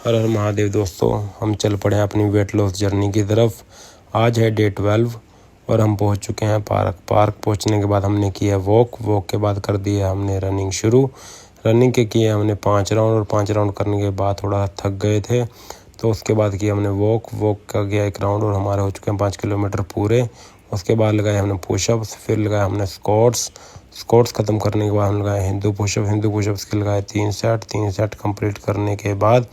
हर हर महादेव दोस्तों, हम चल पड़े हैं अपनी वेट लॉस जर्नी की तरफ। आज है डे 12 और हम पहुंच चुके हैं पार्क पहुंचने के बाद हमने किया वॉक के बाद कर दिया हमने रनिंग शुरू। रनिंग के किए हमने 5 राउंड और 5 राउंड करने के बाद थोड़ा थक गए थे, तो उसके बाद किया हमने वॉक का गया 1 राउंड और हमारे हो चुके हैं 5 किलोमीटर पूरे। उसके बाद लगाए हमने पुशअप्स, फिर लगाया हमने स्क्वाट्स ख़त्म करने के बाद हम लगाए हिंदू पुशअप्स के लगाए 3 सेट कंप्लीट करने के बाद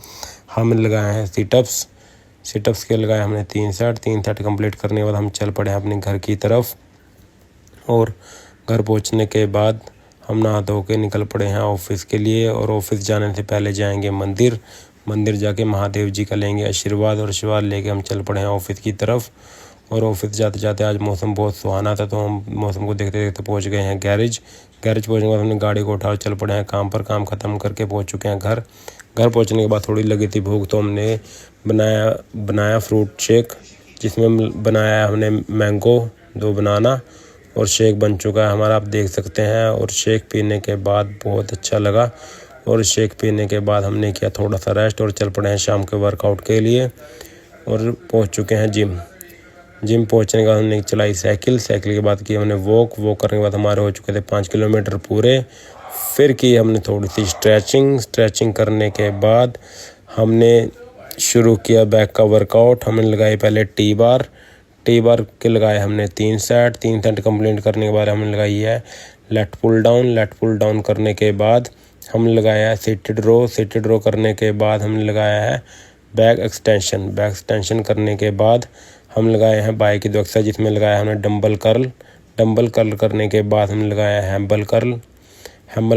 हमने लगाए हैं सिटअप्स के लगाए हमने 3 सेट कंप्लीट करने के बाद हम चल पड़े हैं अपने घर की तरफ। और घर पहुंचने के बाद हम नहा धो के निकल पड़े हैं ऑफिस के लिए। और ऑफिस जाने से पहले जाएंगे मंदिर जाके महादेव जी का लेंगे आशीर्वाद और आशीर्वाद लेके हम चल पड़े हैं ऑफिस की तरफ। और ऑफिस जाते जाते आज मौसम बहुत सुहाना था, तो हम मौसम को देखते देखते पहुंच गए हैं गैरेज पहुंचने के बाद हमने गाड़ी को उठा चल पड़े हैं काम ख़त्म करके पहुंच चुके हैं घर पहुंचने के बाद थोड़ी लगी थी भूख, तो हमने बनाया फ्रूट शेक, जिसमें बनाया हमने मैंगो 2 बनाना और शेक बन चुका है हमारा, आप देख सकते हैं। और शेक पीने के बाद बहुत अच्छा लगा। और शेक पीने के बाद हमने किया थोड़ा सा रेस्ट और चल पड़े हैं शाम के वर्कआउट के लिए। और पहुंच चुके हैं जिम पहुंचने के बाद हमने चलाई साइकिल के बाद की हमने वॉक करने के बाद हमारे हो चुके थे 5 किलोमीटर पूरे। फिर की हमने थोड़ी सी स्ट्रेचिंग करने के बाद हमने शुरू किया बैक का वर्कआउट। हमने लगाई पहले टी बार के लगाए हमने 3 सेट कंप्लीट करने के बाद हमने लगाई है लेट पुल डाउन करने के बाद हमने लगाया है सीटेड रो करने के बाद हमने लगाया है बैक एक्सटेंशन करने के बाद हम लगाए हैं बाई की 2 एक्सरसाइज, जिसमें लगाया हमने डंबल कर्ल करने के बाद हमने लगाया है हैम्बल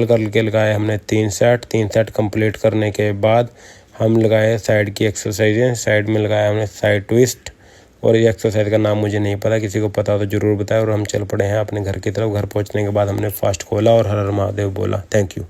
कर्ल के लगाए हमने 3 सेट कंप्लीट करने के बाद हम लगाए साइड की एक्सरसाइजें। साइड में लगाया हमने साइड ट्विस्ट, और ये एक्सरसाइज का नाम मुझे नहीं पता, किसी को पता तो ज़रूर बताएं। और हम चल पड़े हैं अपने घर की तरफ। घर पहुंचने के बाद हमने फास्ट खोला और हर हर महादेव बोला। Thank you.